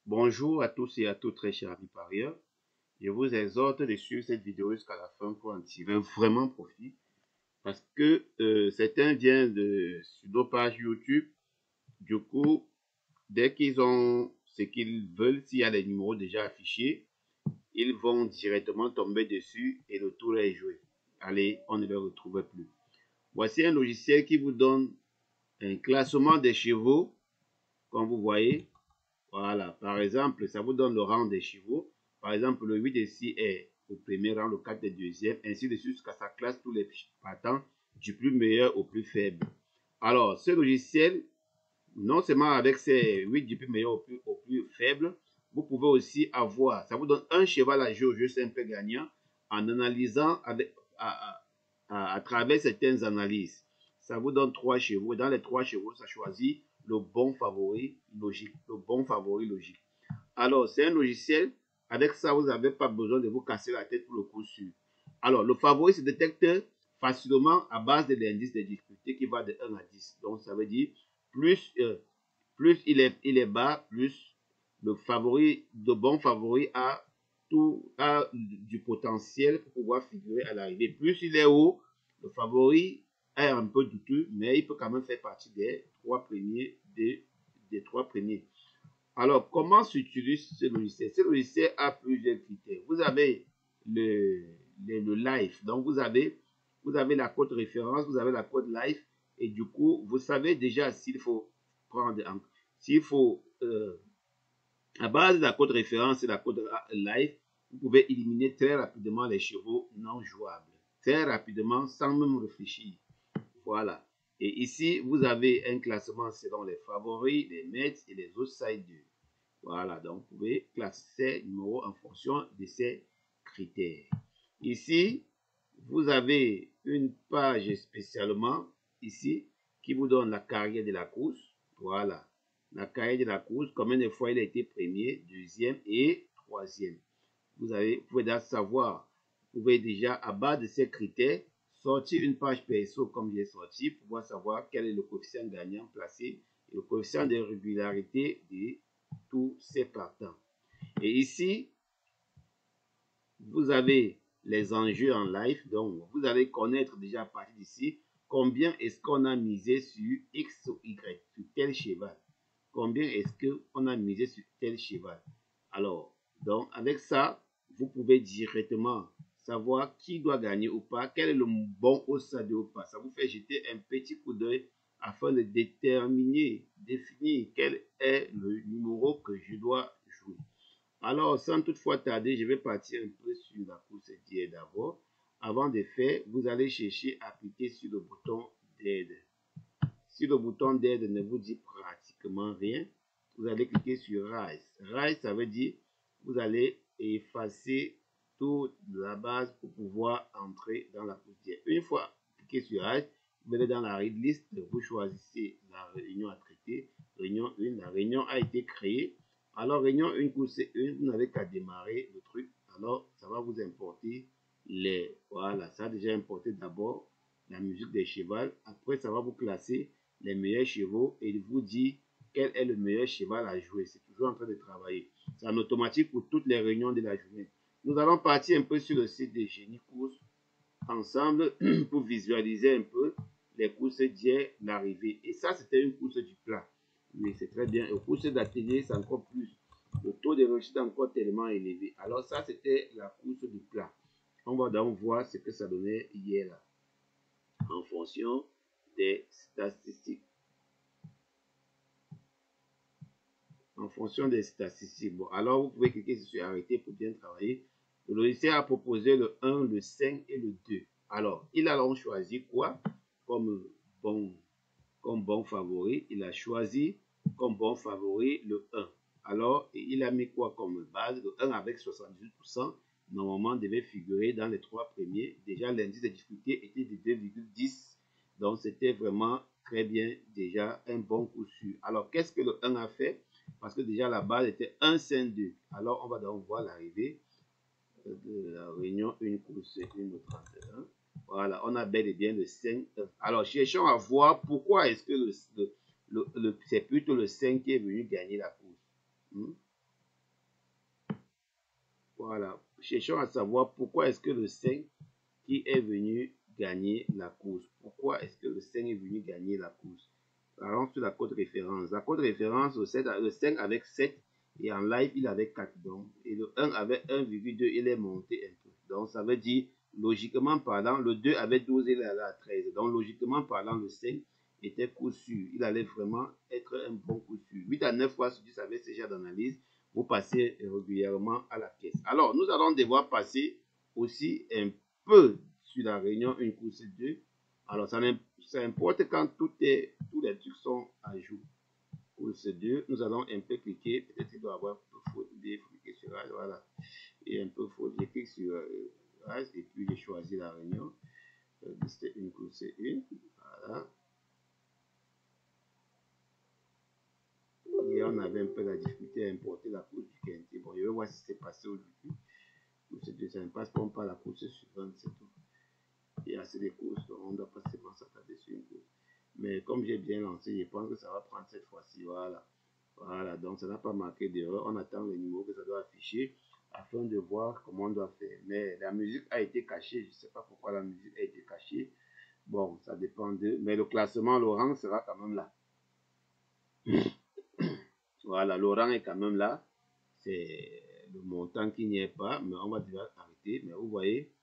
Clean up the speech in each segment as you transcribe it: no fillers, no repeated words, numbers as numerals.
Bonjour à tous et à toutes, très chers amis parieurs. Je vous exhorte de suivre cette vidéo jusqu'à la fin pour en tirer vraiment profit. Parce que certains viennent sur nos pages YouTube. Du coup, dès qu'ils ont ce qu'ils veulent, s'il y a les numéros déjà affichés, ils vont directement tomber dessus et le tour est joué. Allez, on ne le retrouve plus. Voici un logiciel qui vous donne un classement des chevaux, comme vous voyez. Voilà, par exemple, ça vous donne le rang des chevaux. Par exemple, le 8 ici est au premier rang, le 4 est deuxième, ainsi de suite jusqu'à sa classe tous les partants du plus meilleur au plus faible. Alors, ce logiciel, non seulement avec ces 8 du plus meilleur au plus faible, vous pouvez aussi avoir, ça vous donne un cheval à jouer au jeu simple gagnant en analysant à travers certaines analyses. Ça vous donne 3 chevaux. Dans les 3 chevaux, ça choisit le bon favori logique. Le bon favori logique. Alors, c'est un logiciel. Avec ça, vous n'avez pas besoin de vous casser la tête pour le coup sûr. Alors, le favori se détecte facilement à base de l'indice de difficulté qui va de 1 à 10. Donc, ça veut dire plus, plus il est bas, plus le favori, de bon favori a du potentiel pour pouvoir figurer à l'arrivée. Plus il est haut, le favori est un peu douteux, mais il peut quand même faire partie des 3 premiers. Des 3 premiers. Alors, comment s'utilise ce logiciel? Ce logiciel a plusieurs critères. Vous avez le live. Donc, vous avez la cote référence, vous avez la cote live. Et du coup, vous savez déjà s'il faut prendre, s'il faut, à base de la cote référence et la cote live, vous pouvez éliminer très rapidement les chevaux non jouables. Très rapidement, sans même réfléchir. Voilà. Et ici, vous avez un classement selon les favoris, les maîtres et les outsiders. Voilà, donc vous pouvez classer ces numéros en fonction de ces critères. Ici, vous avez une page spécialement ici qui vous donne la carrière de la course. Voilà, la carrière de la course, combien de fois il a été premier, deuxième et troisième. Vous pouvez déjà savoir, vous pouvez déjà à base de ces critères sortir une page perso comme j'ai sorti pour pouvoir savoir quel est le coefficient gagnant placé et le coefficient de régularité de tous ces partants. Et ici, vous avez les enjeux en live. Donc, vous allez connaître déjà à partir d'ici combien est-ce qu'on a misé sur X ou Y, sur tel cheval. Combien est-ce qu'on a misé sur tel cheval. Alors, donc, avec ça, vous pouvez directement savoir qui doit gagner ou pas, quel est le bon outsider ou pas. Ça vous fait jeter un petit coup d'œil afin de définir quel est le numéro que je dois jouer. Alors, sans toutefois tarder, je vais partir un peu sur la course d'hier d'abord. Avant de faire, vous allez chercher à cliquer sur le bouton d'aide. Si le bouton d'aide ne vous dit pratiquement rien, vous allez cliquer sur Rise. Rise, ça veut dire vous allez effacer toute la base pour pouvoir entrer dans la course d'hier. Une fois cliqué sur Rise, vous allez dans la read list, vous choisissez la réunion à traiter. Réunion 1, la réunion a été créée. Alors, réunion 1, course 1, vous n'avez qu'à démarrer le truc. Alors, ça va vous importer voilà, ça a déjà importé d'abord la musique des chevaux. Après, ça va vous classer les meilleurs chevaux et il vous dit quel est le meilleur cheval à jouer. C'est toujours en train de travailler. C'est en automatique pour toutes les réunions de la journée. Nous allons partir un peu sur le site de Génie Course ensemble pour visualiser un peu les courses d'hier, l'arrivée. Et ça, c'était une course du plat. Mais c'est très bien. Les courses d'atelier, c'est encore plus. Le taux de réussite est encore tellement élevé. Alors ça, c'était la course du plat. On va donc voir ce que ça donnait hier là, en fonction des statistiques. En fonction des statistiques. Bon, alors vous pouvez cliquer sur arrêter pour bien travailler. Le logiciel a proposé le 1, le 5 et le 2. Alors, il a donc choisi quoi comme bon favori? Il a choisi comme bon favori le 1. Alors, il a mis quoi comme base? Le 1 avec 78%, normalement devait figurer dans les 3 premiers. Déjà, l'indice de difficulté était de 2,10. Donc, c'était vraiment très bien, déjà un bon coup sûr. Alors, qu'est-ce que le 1 a fait? Parce que déjà, la base était 1, 5, 2. Alors, on va donc voir l'arrivée de la réunion 1 course 1 au 31. Voilà, on a bel et bien le 5. Alors, cherchons à voir pourquoi est-ce que c'est plutôt le 5 qui est venu gagner la course. Voilà. Cherchons à savoir pourquoi est-ce que le 5 qui est venu gagner la course. Pourquoi est-ce que le 5 est venu gagner la course? Alors, sur la cote référence. La cote référence, le 5 avec 7 et en live, il avait 4 donc. Et le 1 avec 1,2, il est monté un peu. Donc, ça veut dire, logiquement parlant, le 2 avait 12, il est allé à 13. Donc, logiquement parlant, le 5 était coup sûr. Il allait vraiment être un bon coup sûr. 8 à 9 fois sur 10 avec ce genre d'analyse, vous passez régulièrement à la caisse. Alors, nous allons devoir passer aussi un peu sur la réunion une course 2. Alors, ça importe quand tous les trucs sont à jour. Course 2, nous allons un peu cliquer. Peut-être qu'il doit avoir un peu faute. Il faut cliquer sur voilà. Et un peu faute. Je clique sur et puis j'ai choisi la réunion. C'était une course 1. Voilà. Et on avait un peu la difficulté à importer la course du quintet. Bon, je vais voir si c'est passé aujourd'hui. Course 2, ça ne passe pas la course suivante, c'est tout. Il y a assez de courses, donc on ne doit pas seulement s'attarder sur une course. Mais comme j'ai bien lancé, je pense que ça va prendre cette fois-ci. Voilà. Voilà, donc ça n'a pas marqué d'erreur. On attend le numéro que ça doit afficher afin de voir comment on doit faire. Mais la musique a été cachée. Je ne sais pas pourquoi la musique a été cachée. Bon, ça dépend de... Mais le classement, Laurent sera quand même là. Voilà, Laurent est quand même là. C'est le montant qui n'y est pas, mais on va déjà arrêter. Mais vous voyez,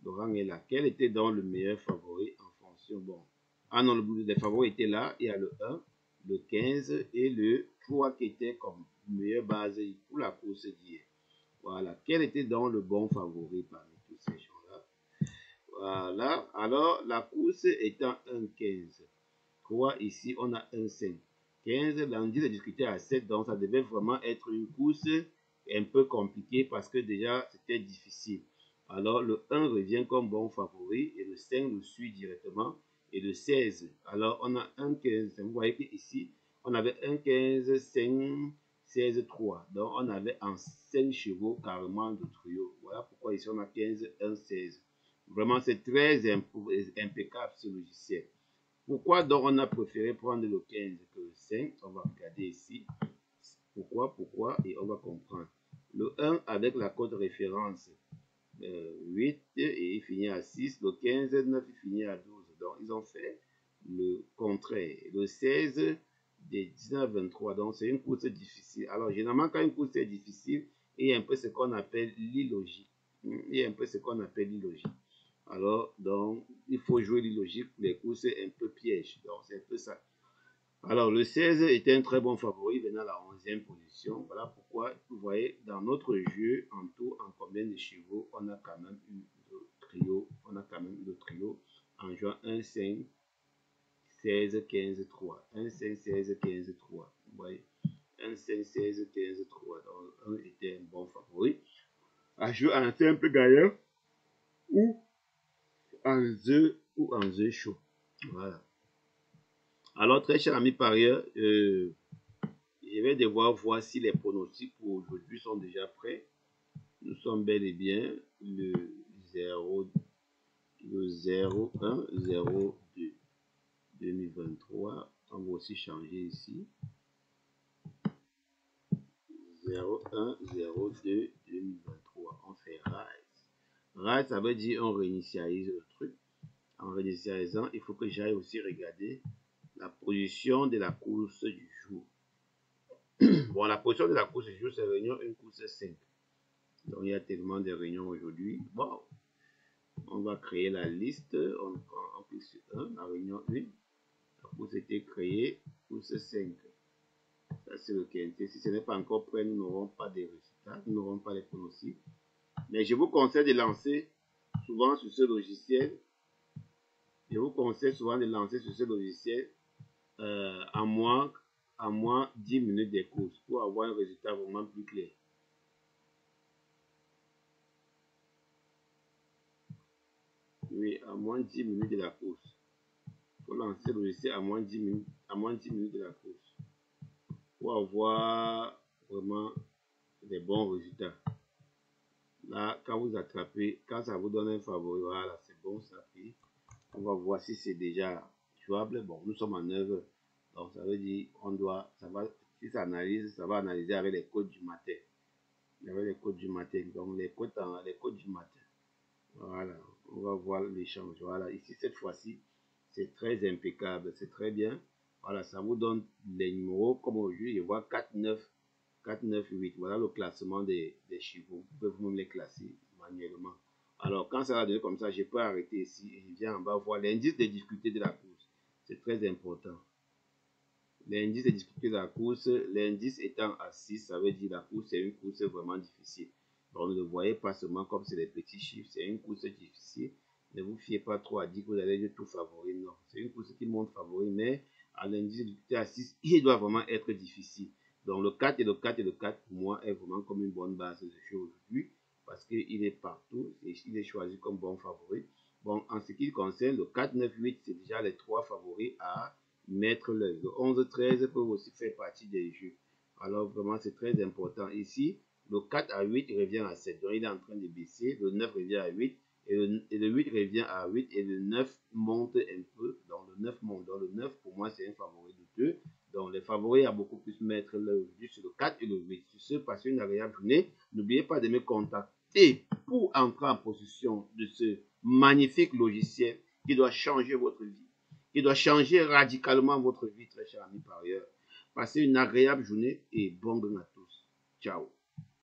Laurent est là. Quel était donc le meilleur favori en fonction? Bon. Ah non, les favoris étaient là. Il y a le 1, le 15 et le 3 qui étaient comme meilleure base pour la course d'hier. Voilà. Quel était donc le bon favori parmi tous ces gens-là? Voilà. Alors, la course étant 1,15. 3 ici, on a 1,5. 15, lundi, j'ai discuté à 7, donc ça devait vraiment être une course un peu compliquée parce que déjà, c'était difficile. Alors, le 1 revient comme bon favori et le 5 le suit directement et le 16. Alors, on a 1,15. Vous voyez qu'ici, on avait 1,15, 5, 16, 3. Donc, on avait en 5 chevaux carrément de trio. Voilà pourquoi ici, on a 15, 1, 16. Vraiment, c'est très impeccable ce logiciel. Pourquoi donc on a préféré prendre le 15 que le 5? On va regarder ici. Pourquoi? Et on va comprendre. Le 1 avec la cote référence 8 et il finit à 6. Le 15, 9, il finit à 12. Donc ils ont fait le contraire. Le 16 des 19 à 23. Donc c'est une course difficile. Alors généralement quand une course est difficile, il y a un peu ce qu'on appelle l'illogique. Il y a un peu ce qu'on appelle l'illogique. Alors, donc, il faut jouer l'illogique pour les courses un peu pièges. Donc, c'est un peu ça. Alors, le 16 était un très bon favori, venant à la 11e position. Voilà pourquoi, vous voyez, dans notre jeu, en tout, en combien de chevaux, on a quand même eu le trio. On a quand même eu le trio en jouant 1, 5, 16, 15, 3. 1, 5, 16, 15, 3. Vous voyez, 1, 5, 16, 15, 3. Donc, 1 était un bon favori. À jouer en simple gagnant ou en jeu ou en jeu chaud. Voilà. Alors, très cher ami parieur, je vais devoir voir si les pronostics pour aujourd'hui sont déjà prêts. Nous sommes bel et bien le 0, le 01, 02 2023. On va aussi changer ici. 01, 02 2023. On fait Rise. Rise, ça veut dire on réinitialise le truc. En réinitialisant, il faut que j'aille aussi regarder la position de la course du jour. Bon, la position de la course du jour, c'est réunion une course 5. Donc, il y a tellement de réunions aujourd'hui. Bon, on va créer la liste. On clique sur 1, la réunion 1. La course a été créée, course 5. Ça, c'est le quintet. Si ce n'est pas encore prêt, nous n'aurons pas de résultats, nous n'aurons pas les pronostics. Mais je vous conseille de lancer souvent sur ce logiciel. Je vous conseille souvent de lancer sur ce logiciel à moins 10 minutes des courses pour avoir un résultat vraiment plus clair. Oui, à moins 10 minutes de la course. Il faut lancer le logiciel à moins 10 minutes, de la course pour avoir vraiment des bons résultats. Là, quand vous attrapez, quand ça vous donne un favori, voilà, c'est bon, ça fait. On va voir si c'est déjà jouable. Bon, nous sommes en 9 heures. Donc, ça veut dire, si ça analyse, ça va analyser avec les codes du matin. Il y avait les codes du matin. Donc, les codes du matin. Voilà, on va voir l'échange. Voilà, ici, cette fois-ci, c'est très impeccable, c'est très bien. Voilà, ça vous donne les numéros, comme aujourd'hui, je vois 4, 9, 4, 9, 8. Voilà le classement des chevaux. Vous pouvez vous-même les classer manuellement. Alors, quand ça va donner comme ça, je peux arrêter ici et je viens en bas voir l'indice des difficultés de la course. C'est très important. L'indice des difficultés de la course, l'indice étant à 6, ça veut dire la course, c'est une course vraiment difficile. Donc, ne le voyez pas seulement comme c'est des petits chiffres, c'est une course difficile. Ne vous fiez pas trop à dire que vous allez être tout favori. Non, c'est une course qui montre favori, mais à l'indice de difficulté à 6, il doit vraiment être difficile. Donc, le 4 et le 4 et le 4, pour moi, est vraiment comme une bonne base de jeu aujourd'hui parce qu'il est partout et il est choisi comme bon favori. Bon, en ce qui concerne le 4, 9, 8, c'est déjà les trois favoris à mettre l'œil. Le 11, 13 peuvent aussi faire partie des jeux. Alors vraiment, c'est très important. Ici, le 4 à 8 revient à 7. Donc, il est en train de baisser. Le 9 revient à 8. Et le 8 revient à 8. Et le 9 monte un peu. Donc, le 9 monte. Donc, le 9, pour moi, c'est un favori de 2. Donc, les favoris à beaucoup plus mettre l'œil sur le 4 et le 8. Sur ce, passez une agréable journée. N'oubliez pas de me contacter pour entrer en possession de ce magnifique logiciel qui doit changer votre vie, qui doit changer radicalement votre vie, très cher ami parieur. Passez une agréable journée et bon gain à tous. Ciao.